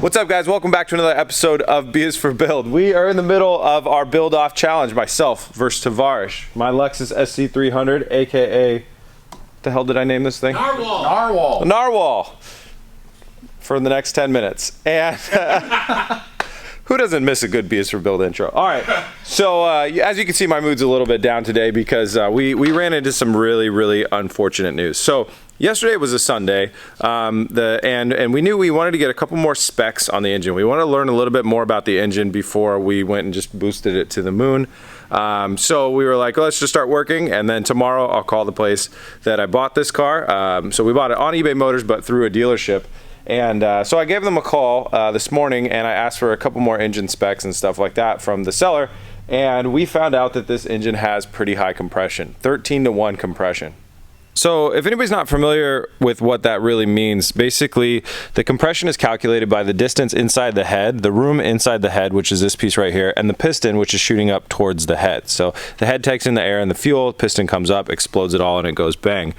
What's up, guys? Welcome back to another episode of B is for Build. We are in the middle of our build off challenge, myself versus Tavarish. My Lexus SC300, aka, the hell did I name this thing? Narwhal. Narwhal. For the next 10 minutes. And who doesn't miss a good B is for Build intro? All right. So as you can see, my mood's a little bit down today because we ran into some really unfortunate news. So yesterday was a Sunday, and we knew we wanted to get a couple more specs on the engine. We wanted to learn a little bit more about the engine before we went and just boosted it to the moon. So we were like, well, let's just start working, and then tomorrow I'll call the place that I bought this car. So we bought it on eBay Motors, but through a dealership. And so I gave them a call this morning, and I asked for a couple more engine specs and stuff like that from the seller, and we found out that this engine has pretty high compression, 13-to-1 compression. So if anybody's not familiar with what that really means, basically the compression is calculated by the distance inside the head, the room inside the head, which is this piece right here, and the piston, which is shooting up towards the head. So the head takes in the air and the fuel, piston comes up, explodes it all, and it goes bang.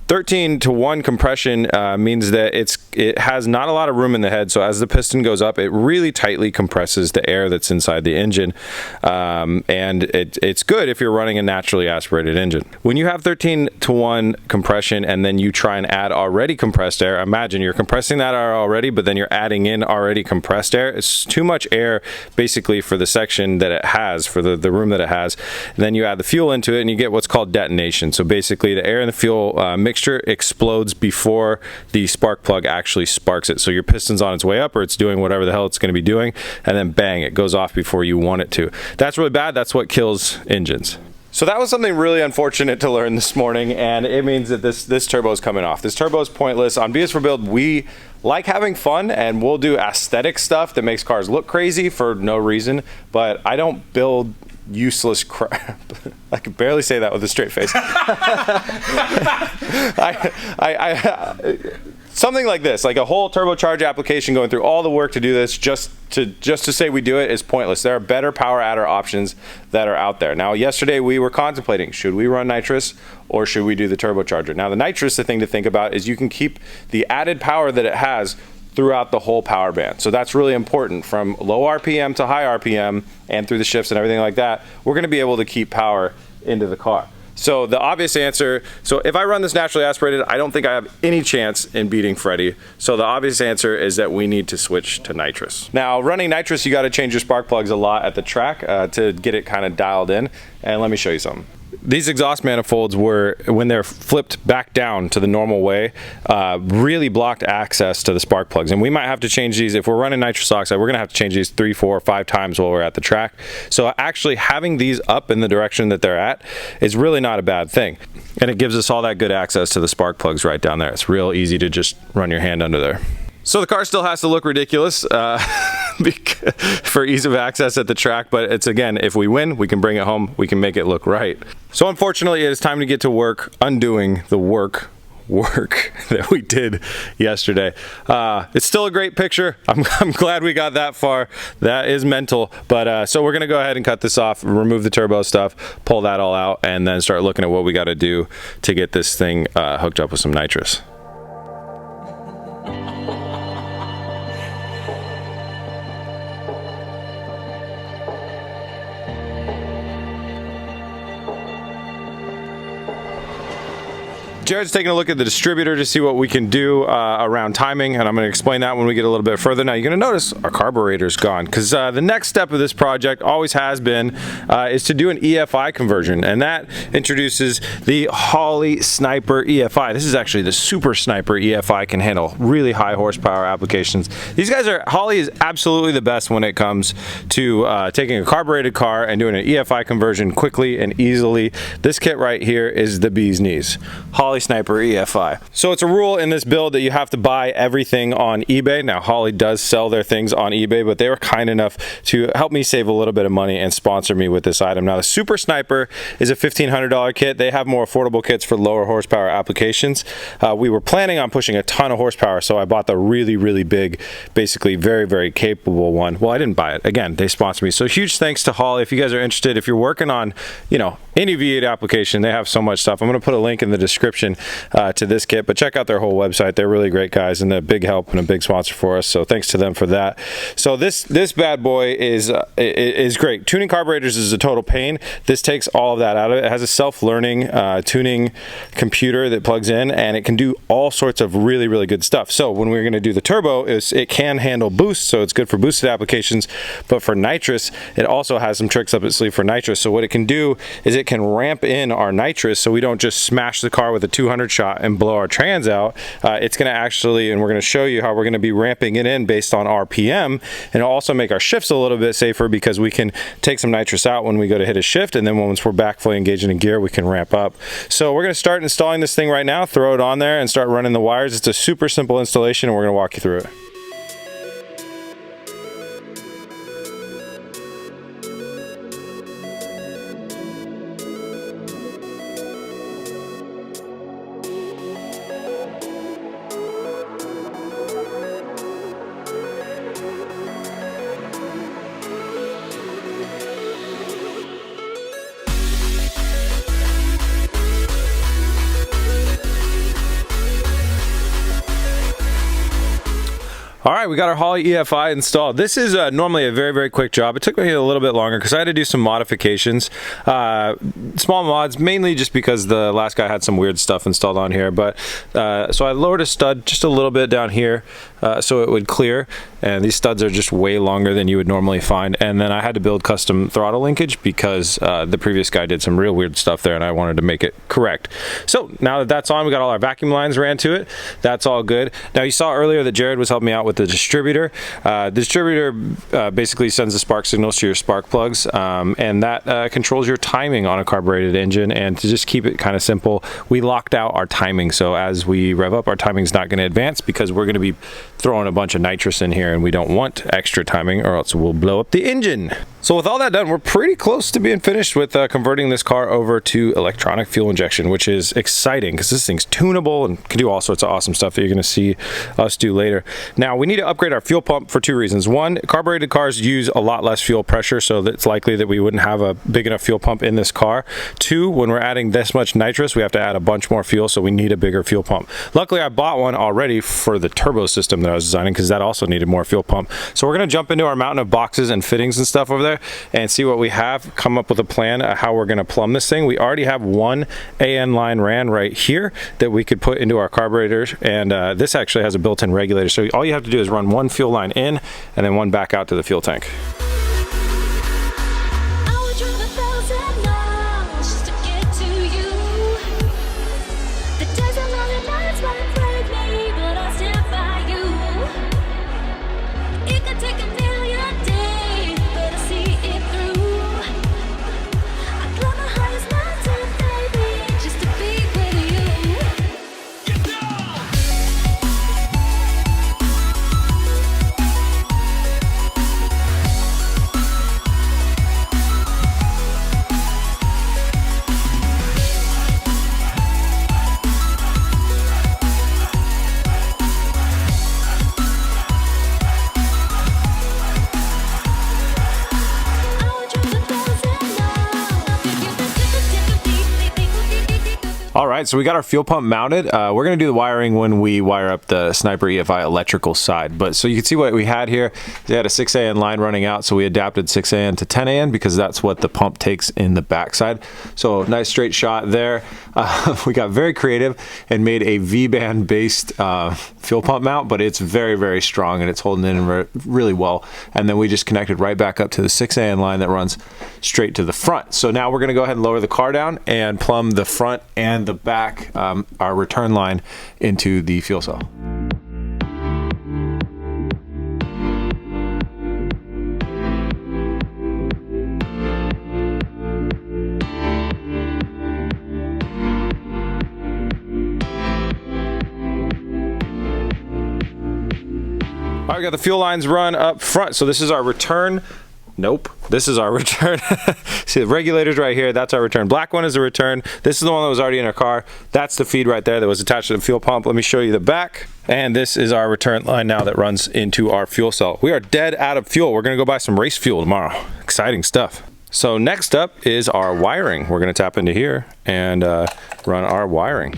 13-to-1 compression means that it has not a lot of room in the head, so as the piston goes up, it really tightly compresses the air that's inside the engine, and it's good if you're running a naturally aspirated engine. When you have 13-to-1 compression and then you try and add already compressed air, imagine you're compressing that air already, but then you're adding in already compressed air. It's too much air basically for the section that it has, for the room that it has. And then you add the fuel into it and you get what's called detonation. So basically the air and the fuel mixture explodes before the spark plug actually sparks it. So your piston's on its way up, or it's doing whatever the hell it's going to be doing, and then bang, it goes off before you want it to. That's really bad. That's what kills engines. So that was something really unfortunate to learn this morning, and it means that this turbo is coming off. This turbo is pointless. On B is for Build, we like having fun, and we'll do aesthetic stuff that makes cars look crazy for no reason, but I don't build useless crap. I can barely say that with a straight face. Something like this, like a whole turbocharge application going through all the work to do this just to say we do it is pointless. There are better power adder options that are out there. Now, yesterday we were contemplating, should we run nitrous or should we do the turbocharger? Now, the nitrous, the thing to think about is you can keep the added power that it has throughout the whole power band. So that's really important. From low RPM to high RPM and through the shifts and everything like that, we're gonna be able to keep power into the car. So the obvious answer, so if I run this naturally aspirated, I don't think I have any chance in beating Freddie. So the obvious answer is that we need to switch to nitrous. Now, running nitrous, you gotta change your spark plugs a lot at the track to get it kind of dialed in. And let me show you something. These exhaust manifolds were, when they're flipped back down to the normal way, really blocked access to the spark plugs. And we might have to change these. If we're running nitrous oxide, we're gonna have to change these 3, 4, 5 times while we're at the track. So actually having these up in the direction that they're at is really not a bad thing. And it gives us all that good access to the spark plugs right down there. It's real easy to just run your hand under there. So the car still has to look ridiculous for ease of access at the track, but it's, again, if we win, we can bring it home, we can make it look right. So unfortunately, it is time to get to work undoing the work that we did yesterday. It's still a great picture. I'm glad we got that far. That is mental, but so we're gonna go ahead and cut this off, remove the turbo stuff, pull that all out, and then start looking at what we gotta do to get this thing hooked up with some nitrous. Jared's taking a look at the distributor to see what we can do around timing, and I'm going to explain that when we get a little bit further. Now, you're going to notice our carburetor's gone, because the next step of this project always has been is to do an EFI conversion, and that introduces the Holley Sniper EFI. This is actually the Super Sniper EFI, can handle really high horsepower applications. These guys are, Holley is absolutely the best when it comes to taking a carbureted car and doing an EFI conversion quickly and easily. This kit right here is the bee's knees. Holley Sniper EFI. So it's a rule in this build that you have to buy everything on eBay. Now, Holley does sell their things on eBay, but they were kind enough to help me save a little bit of money and sponsor me with this item. Now, the Super Sniper is a $1,500 kit. They have more affordable kits for lower horsepower applications. We were planning on pushing a ton of horsepower, so I bought the really big, basically very capable one. Well, I didn't buy it. Again, they sponsored me. So huge thanks to Holley. If you guys are interested, if you're working on, you know, any V8 application, they have so much stuff. I'm going to put a link in the description addition to this kit. But check out their whole website. They're really great guys and a big help and a big sponsor for us. So thanks to them for that. So this bad boy is great. Tuning carburetors is a total pain. This takes all of that out of it. It has a self-learning tuning computer that plugs in, and it can do all sorts of really, really good stuff. So when we're going to do the turbo, it can handle boost, so it's good for boosted applications. But for nitrous, it also has some tricks up its sleeve for nitrous. So what it can do is it can ramp in our nitrous so we don't just smash the car with a 200 shot and blow our trans out. It's going to actually, and we're going to show you how we're going to be ramping it in based on RPM, and it'll also make our shifts a little bit safer because we can take some nitrous out when we go to hit a shift, and then once we're back fully engaged in a gear, we can ramp up. So we're going to start installing this thing right now, throw it on there and start running the wires. It's a super simple installation, and we're going to walk you through it. All right, we got our Holley Efi installed. This is normally a very, very quick job. It took me a little bit longer because I had to do some modifications. Small mods, mainly just because the last guy had some weird stuff installed on here. But so I lowered a stud just a little bit down here so it would clear. And these studs are just way longer than you would normally find. And then I had to build custom throttle linkage because the previous guy did some real weird stuff there and I wanted to make it correct. So now that that's on, we got all our vacuum lines ran to it. That's all good. Now you saw earlier that Jared was helping me out with the distributor. The distributor basically sends the spark signals to your spark plugs, and that controls your timing on a carbureted engine. And to just keep it kind of simple, we locked out our timing. So as we rev up, our timing's not going to advance because we're going to be throwing a bunch of nitrous in here and we don't want extra timing or else we'll blow up the engine. So with all that done, we're pretty close to being finished with converting this car over to electronic fuel injection, which is exciting because this thing's tunable and can do all sorts of awesome stuff that you're going to see us do later. Now, we need to upgrade our fuel pump for two reasons. One, carbureted cars use a lot less fuel pressure, so it's likely that we wouldn't have a big enough fuel pump in this car. Two, when we're adding this much nitrous, we have to add a bunch more fuel, so we need a bigger fuel pump. Luckily, I bought one already for the turbo system that I was designing because that also needed more fuel pump. So we're going to jump into our mountain of boxes and fittings and stuff over there and see what we have, come up with a plan how we're going to plumb this thing. We already have one AN line ran right here that we could put into our carburetors, and this actually has a built-in regulator. So all you have to do is run one fuel line in and then one back out to the fuel tank. All right, so we got our fuel pump mounted. We're gonna do the wiring when we wire up the Sniper EFI electrical side. But so you can see what we had here. They had a 6 AN line running out, so we adapted 6 AN to 10 AN because that's what the pump takes in the backside. So nice straight shot there. We got very creative and made a V-band based fuel pump mount, but it's very, very strong and it's holding in really well. And then we just connected right back up to the 6 AN line that runs straight to the front. So now we're gonna go ahead and lower the car down and plumb the front and the back, our return line into the fuel cell. All right, we got the fuel lines run up front. So this is our return. Nope, this is our return. See the regulators right here, that's our return. Black one is the return. This is the one that was already in our car. That's the feed right there that was attached to the fuel pump. Let me show you the back. And this is our return line now that runs into our fuel cell. We are dead out of fuel. We're gonna go buy some race fuel tomorrow. Exciting stuff. So next up is our wiring. We're going to tap into here and run our wiring.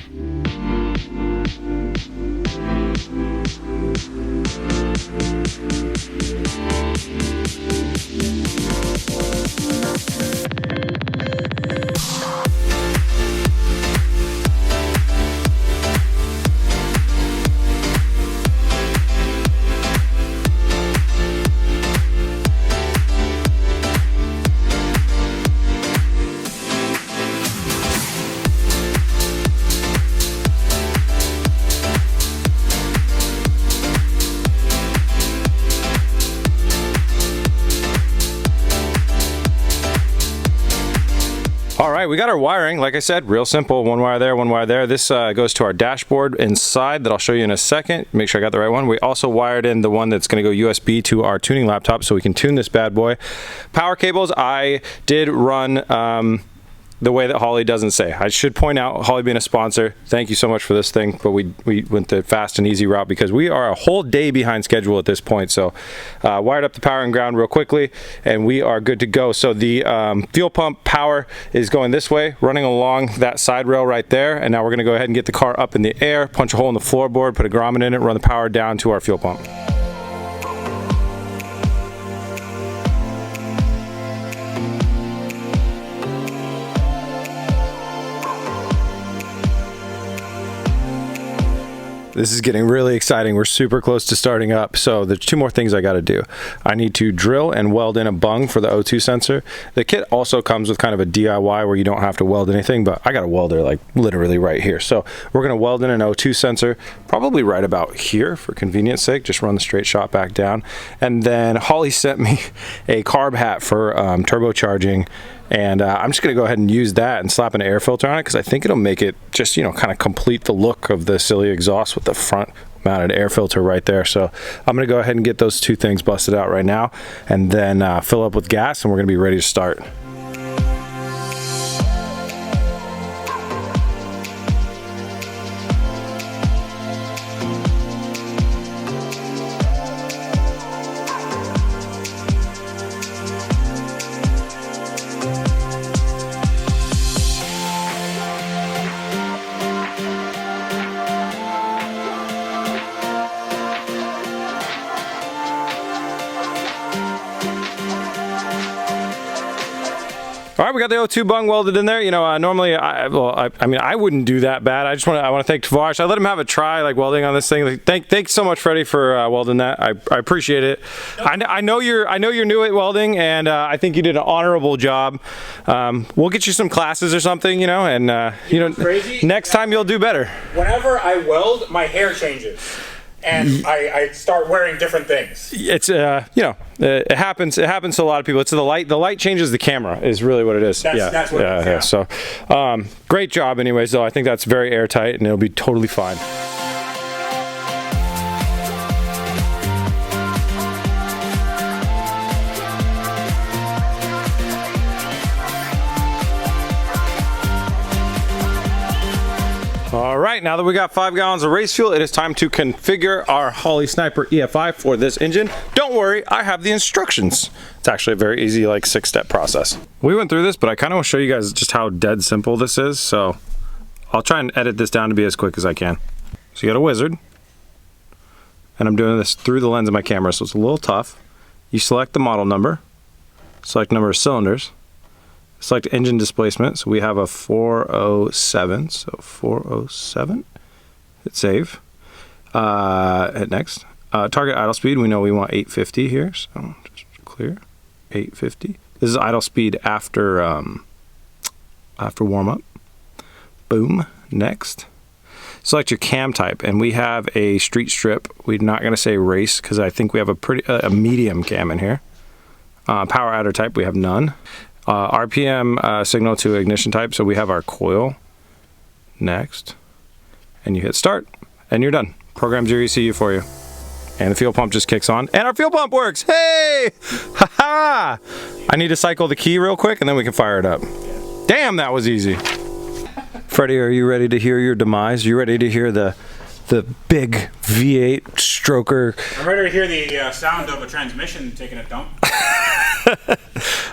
All right, we got our wiring. Like I said, real simple. One wire there, one wire there. This goes to our dashboard inside that I'll show you in a second. Make sure I got the right one. We also wired in the one that's going to go USB to our tuning laptop so we can tune this bad boy. Power cables, I did run the way that Holley doesn't say. I should point out, Holley being a sponsor, thank you so much for this thing, but we went the fast and easy route because we are a whole day behind schedule at this point. So wired up the power and ground real quickly and we are good to go. So the fuel pump power is going this way, running along that side rail right there, and now we're gonna go ahead and get the car up in the air, punch a hole in the floorboard, put a grommet in it, run the power down to our fuel pump. This is getting really exciting. We're super close to starting up. So there's two more things I got to do. I need to drill and weld in a bung for the O2 sensor. The kit also comes with kind of a DIY where you don't have to weld anything, but I got a welder like literally right here. So we're going to weld in an O2 sensor, probably right about here for convenience sake. Just run the straight shot back down. And then Holley sent me a carb hat for turbocharging. And I'm just going to go ahead and use that and slap an air filter on it because I think it'll make it just, you know, kind of complete the look of the silly exhaust with the front mounted air filter right there. So I'm going to go ahead and get those two things busted out right now and then fill up with gas and we're going to be ready to start. All right, we got the O2 bung welded in there. You know, normally, I mean, I wouldn't do that bad. I want to thank Tavares. I let him have a try, like welding on this thing. Like, thanks so much, Freddie, for welding that. I appreciate it. I know you're new at welding, and I think you did an honorable job. We'll get you some classes or something, you know, and you know, crazy? Next time you'll do better. Whenever I weld, my hair changes. And I start wearing different things. It's you know, it happens to a lot of people. It's the light changes the camera is really what it is. That's what it is. So great job anyways though. I think that's very airtight and it'll be totally fine. All right, now that we got 5 gallons of race fuel, it is time to configure our Holley Sniper EFI for this engine. Don't worry, I have the instructions. It's actually a very easy, like 6-step process. We went through this, but I kind of want to show you guys just how dead simple this is. So I'll try and edit this down to be as quick as I can. So you got a wizard, and I'm doing this through the lens of my camera, so it's a little tough. You select the model number, select number of cylinders, select engine displacement, so we have a 407, so 407, hit save, hit next. Target idle speed, we know we want 850 here, so just clear, 850. This is idle speed after warm up. Boom, next. Select your cam type, and we have a street strip. We're not gonna say race, because I think we have a medium cam in here. Power adder type, we have none. RPM signal to ignition type, so we have our coil. Next, and you hit start, and you're done. Programs your ECU for you. And the fuel pump just kicks on, and our fuel pump works. Hey! Ha-ha! I need to cycle the key real quick, and then we can fire it up. Damn, that was easy. Freddie, are you ready to hear your demise? You ready to hear the big V8 stroker? I'm ready to hear the sound of a transmission taking a dump.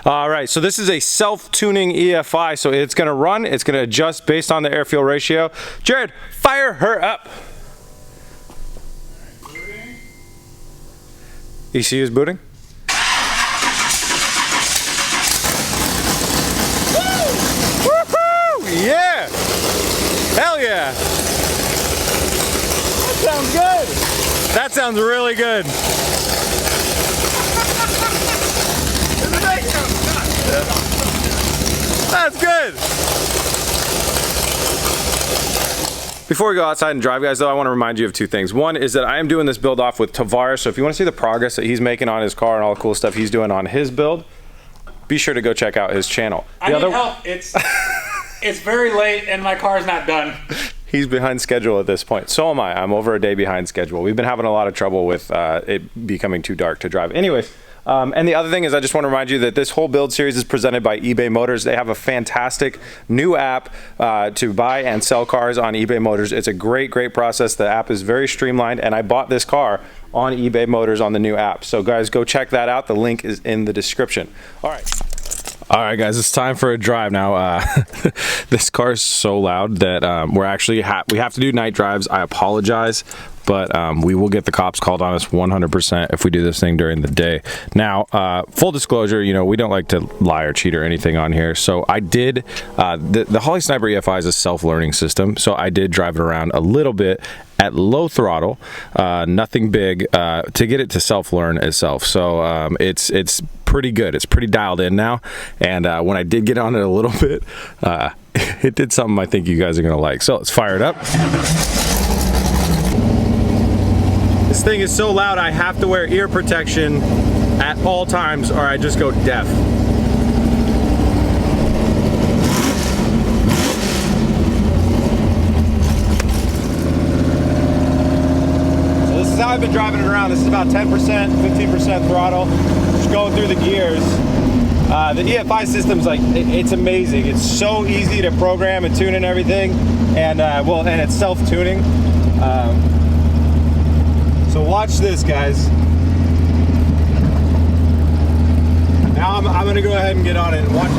All right, so this is a self-tuning EFI, so it's gonna run, it's gonna adjust based on the air-fuel ratio. Jared, fire her up. ECU is booting. Woo-hoo! Yeah! Hell yeah! That sounds good! That sounds really good. That's good. Before we go outside and drive, guys, though, I want to remind you of two things. One is that I am doing this build off with Tavares, so if you want to see the progress that he's making on his car and all the cool stuff he's doing on his build, be sure to go check out his channel. I need help. It's very late and my car's not done. He's behind schedule at this point. So am I. I'm over a day behind schedule. We've been having a lot of trouble with it becoming too dark to drive. Anyways, and the other thing is I just want to remind you that this whole build series is presented by eBay Motors. They have a fantastic new app to buy and sell cars on eBay Motors. It's a great, great process. The app is very streamlined, and I bought this car on eBay Motors on the new app. So guys, go check that out. The link is in the description. All right, guys, it's time for a drive now. This car is so loud that we have to do night drives. I apologize, but we will get the cops called on us 100% if we do this thing during the day. Now, full disclosure, you know, we don't like to lie or cheat or anything on here. So I did, the Holley Sniper EFI is a self-learning system. So I did drive it around a little bit at low throttle, nothing big, to get it to self-learn itself. So it's pretty good. It's pretty dialed in now. And when I did get on it a little bit, it did something I think you guys are gonna like. So let's fire it up. This thing is so loud I have to wear ear protection at all times or I just go deaf. So this is how I've been driving it around. This is about 10%, 15% throttle, just going through the gears. The EFI system's like, it's amazing. It's so easy to program and tune and everything. And and it's self-tuning. So watch this, guys. Now I'm gonna go ahead and get on it and watch it.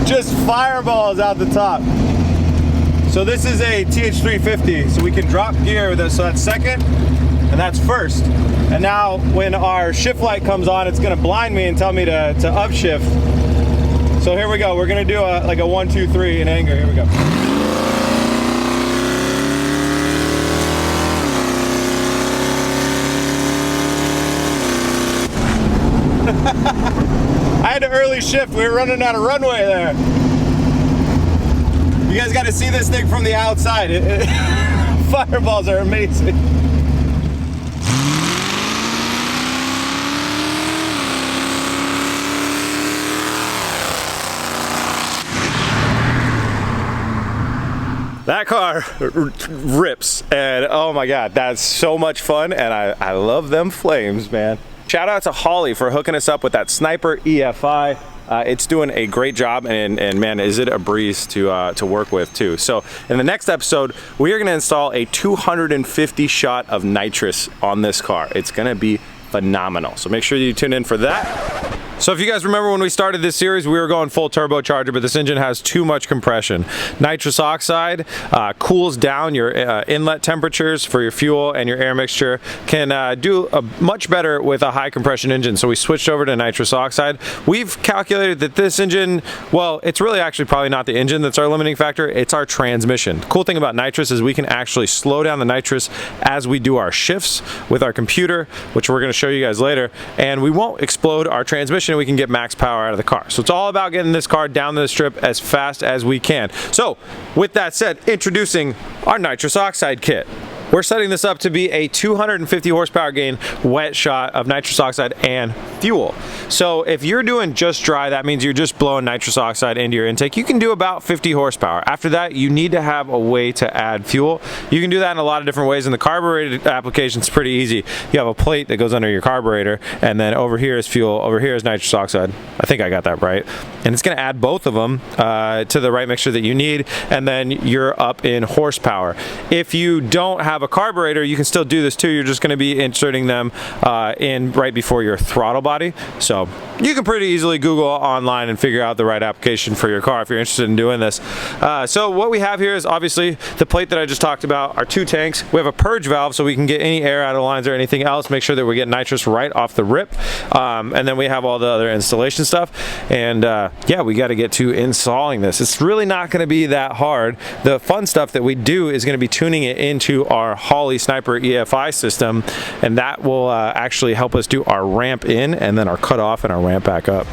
Just fireballs out the top. So this is a TH350, so we can drop gear with this. So that's second, and that's first. And now when our shift light comes on, it's gonna blind me and tell me to upshift. So here we go. We're gonna do like a 1, 2, 3 in anger. Here we go. I had to early shift. We were running out of runway there. You guys got to see this thing from the outside. Fireballs are amazing. That car rips, and oh my God, that's so much fun, and I love them flames, man. Shout out to Holley for hooking us up with that Sniper EFI. It's doing a great job, and man, is it a breeze to work with too. So in the next episode, we are gonna install a 250 shot of nitrous on this car. It's gonna be phenomenal. So make sure you tune in for that. So if you guys remember when we started this series, we were going full turbocharger, but this engine has too much compression. Nitrous oxide cools down your inlet temperatures for your fuel, and your air mixture can do much better with a high compression engine. So we switched over to nitrous oxide. We've calculated that this engine, well, it's really actually probably not the engine that's our limiting factor, it's our transmission. The cool thing about nitrous is we can actually slow down the nitrous as we do our shifts with our computer, which we're gonna show you guys later, and we won't explode our transmission, and we can get max power out of the car. So it's all about getting this car down the strip as fast as we can. So with that said, introducing our nitrous oxide kit. we're setting this up to be a 250 horsepower gain wet shot of nitrous oxide and fuel. So if you're doing just dry, that means you're just blowing nitrous oxide into your intake. You can do about 50 horsepower. After that, you need to have a way to add fuel. You can do that in a lot of different ways. In the carbureted application, it's pretty easy. You have a plate that goes under your carburetor, and then over here is fuel, over here is nitrous oxide. I think I got that right. And it's gonna add both of them to the right mixture that you need, and then you're up in horsepower. If you don't have a carburetor, you can still do this too. You're just gonna be inserting them in right before your throttle body. So you can pretty easily Google online and figure out the right application for your car if you're interested in doing this. So what we have here is obviously the plate that I just talked about, our 2 tanks. We have a purge valve so we can get any air out of lines or anything else, make sure that we get nitrous right off the rip. And then we have all the other installation stuff. And yeah, we got to get to installing this. It's really not going to be that hard. The fun stuff that we do is going to be tuning it into our Holley Sniper EFI system, and that will actually help us do our ramp in and then our cut off and our ramp back up.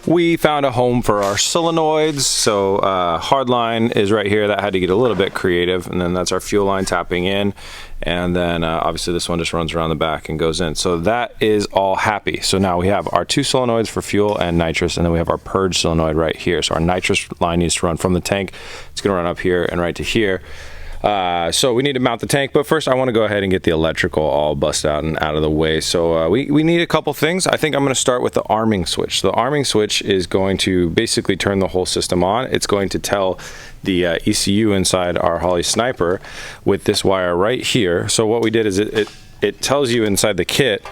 We found a home for our solenoids. So hard line is right here. That had to get a little bit creative, and then that's our fuel line tapping in, and then obviously this one just runs around the back and goes in. So that is all happy. So now we have our 2 solenoids for fuel and nitrous, and then we have our purge solenoid right here. So our nitrous line needs to run from the tank. It's gonna run up here and right to here. So we need to mount the tank, but first I want to go ahead and get the electrical all bust out and out of the way. So we need a couple things. I think I'm going to start with the arming switch. The arming switch is going to basically turn the whole system on. It's going to tell the ECU inside our Holley Sniper with this wire right here. So what we did is it tells you inside the kit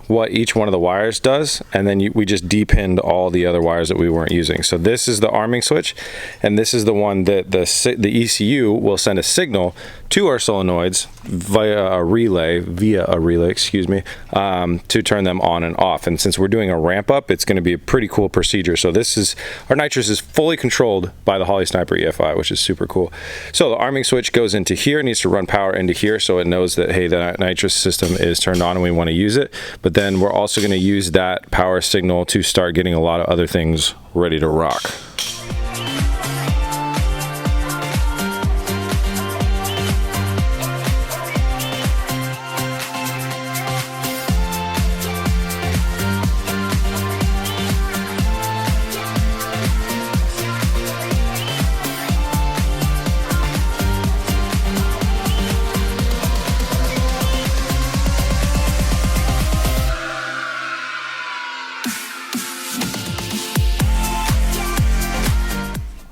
what each one of the wires does, and then we just depinned all the other wires that we weren't using. So this is the arming switch, and this is the one that the ECU will send a signal to our solenoids via a relay, excuse me, to turn them on and off. And since we're doing a ramp up, it's going to be a pretty cool procedure. So this is, our nitrous is fully controlled by the Holley Sniper EFI, which is super cool. So the arming switch goes into here, needs to run power into here, so it knows that, hey, the nitrous system is turned on and we want to use it. But then we're also going to use that power signal to start getting a lot of other things ready to rock.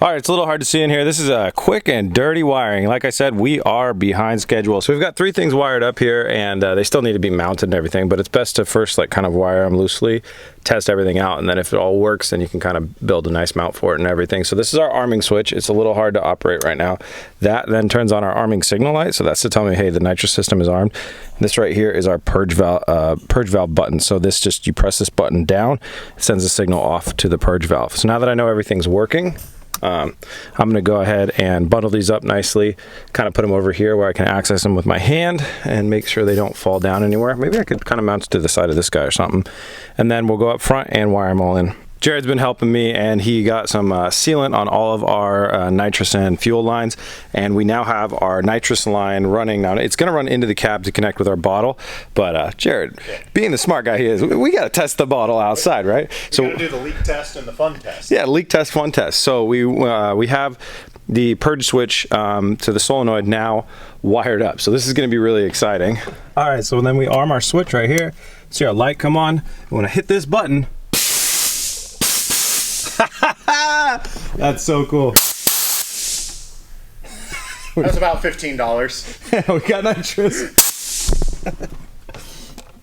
All right, it's a little hard to see in here. This is a quick and dirty wiring. Like I said, we are behind schedule. So we've got 3 things wired up here, and they still need to be mounted and everything, but it's best to first like kind of wire them loosely, test everything out, and then if it all works, then you can kind of build a nice mount for it and everything. So this is our arming switch. It's a little hard to operate right now. That then turns on our arming signal light, so that's to tell me, hey, the nitrous system is armed. This right here is our purge valve button. So this just, you press this button down, it sends a signal off to the purge valve. So now that I know everything's working, I'm going to go ahead and bundle these up nicely, kind of put them over here where I can access them with my hand and make sure they don't fall down anywhere. Maybe I could kind of mount it to the side of this guy or something. And then we'll go up front and wire them all in. Jared's been helping me, and he got some sealant on all of our nitrous and fuel lines, and we now have our nitrous line running. Now it's going to run into the cab to connect with our bottle, but Jared, being the smart guy he is, we got to test the bottle outside, right? So we got to do the leak test and the fun test. Yeah, leak test, fun test. So we have the purge switch to the solenoid now wired up. So this is going to be really exciting. All right, so then we arm our switch right here. See our light come on. And when I hit this button, that's so cool. That's about $15. We got nitrous.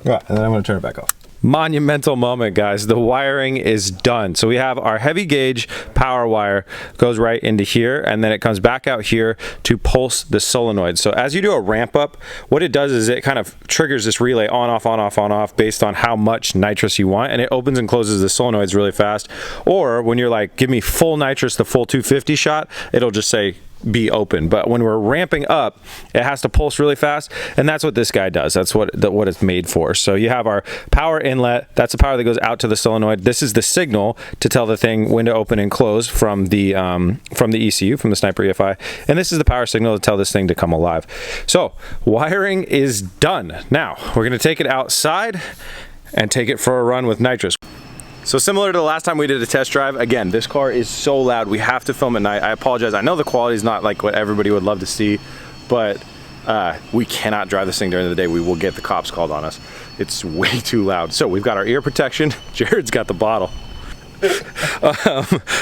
Right, and then I'm going to turn it back off. Monumental moment, guys. The wiring is done. So we have our heavy gauge power wire goes right into here, and then it comes back out here to pulse the solenoid. So as you do a ramp up, what it does is it kind of triggers this relay on off based on how much nitrous you want, and it opens and closes the solenoids really fast. Or when you're like, give me full nitrous, the full 250 shot, it'll just say be open. But when we're ramping up, it has to pulse really fast, and that's what this guy does. That's what it's made for. So you have our power inlet. That's the power that goes out to the solenoid. This is the signal to tell the thing when to open and close from the ECU, from the Sniper EFI, and this is the power signal to tell this thing to come alive. So wiring is done. Now we're going to take it outside and take it for a run with nitrous. So similar to the last time we did a test drive, again, this car is so loud, we have to film at night. I apologize. I know the quality is not like what everybody would love to see, but we cannot drive this thing during the day. We will get the cops called on us. It's way too loud. So we've got our ear protection. Jared's got the bottle.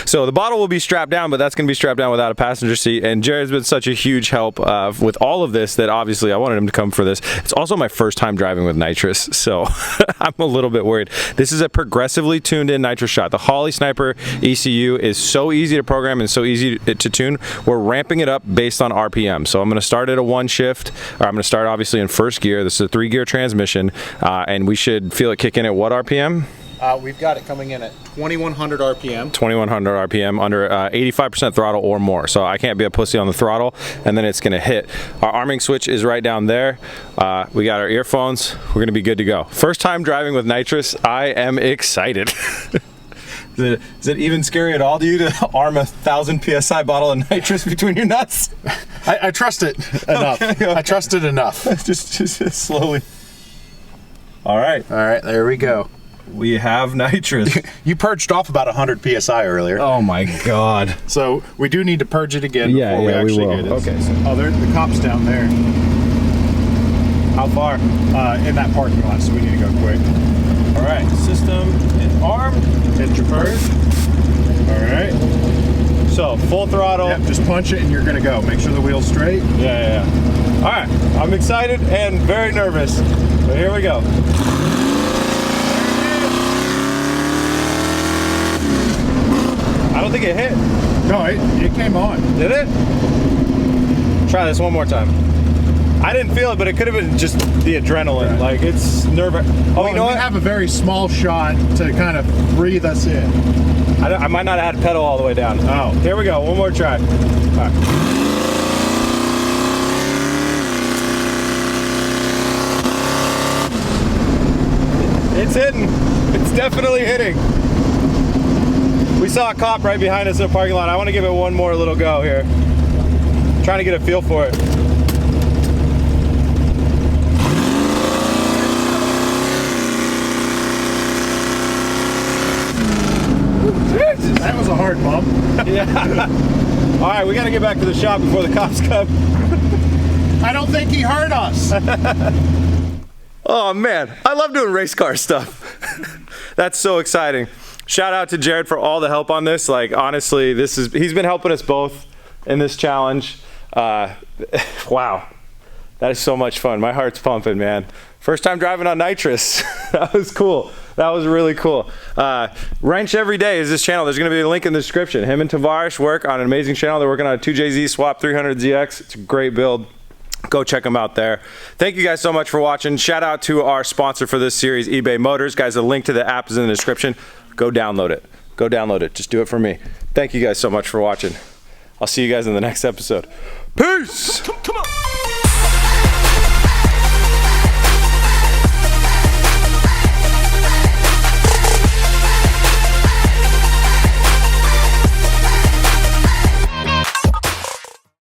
So the bottle will be strapped down, but that's going to be strapped down without a passenger seat, and Jared's been such a huge help with all of this that obviously I wanted him to come for this. It's also my first time driving with nitrous, so I'm a little bit worried. This is a progressively tuned in nitrous shot. The Holley Sniper ECU is so easy to program and so easy to tune. We're ramping it up based on RPM. So I'm going to start at a 1 shift, or I'm going to start obviously in first gear. This is a 3-gear transmission, and we should feel it kick in at what RPM? We've got it coming in at 2100 RPM. 2100 RPM under 85% throttle or more. So I can't be a pussy on the throttle, and then it's going to hit. Our arming switch is right down there. We got our earphones. We're going to be good to go. First time driving with nitrous. I am excited. Is it even scary at all to you to arm a 1000 PSI bottle of nitrous between your nuts? I trust it enough. Okay. I trust it enough. just slowly. All right, there we go. We have nitrous. You purged off about 100 PSI earlier. Oh my God. So we do need to purge it again before we actually do this. Okay. So. Oh, the cop's down there. How far? In that parking lot, so we need to go quick. All right, system is armed. Hit your purge. All right. So full throttle. Yep, just punch it and you're gonna go. Make sure the wheel's straight. Yeah. All right, I'm excited and very nervous. So here we go. I don't think it hit. No, it came on. Did it? Try this one more time. I didn't feel it, but it could have been just the adrenaline. Right. Like, it's nervous. Oh, well, you know what? We have a very small shot to kind of breathe us in. I might not have had pedal all the way down. Oh. Here we go. One more try. All right. It's hitting. It's definitely hitting. We saw a cop right behind us in the parking lot. I want to give it one more little go here. I'm trying to get a feel for it. That was a hard bump. Yeah. All right, we got to get back to the shop before the cops come. I don't think he heard us. Oh man, I love doing race car stuff. That's so exciting. Shout out to Jared for all the help on this. Like, honestly, he's been helping us both in this challenge. Wow, that is so much fun. My heart's pumping, man. First time driving on nitrous. That was cool. That was really cool. Wrench Every Day is this channel. There's going to be a link in the description. Him and Tavares work on an amazing channel. They're working on a 2JZ Swap 300ZX. It's a great build. Go check them out there. Thank you guys so much for watching. Shout out to our sponsor for this series, eBay Motors. Guys, the link to the app is in the description. Go download it. Go download it. Just do it for me. Thank you guys so much for watching. I'll see you guys in the next episode. Peace! Come on.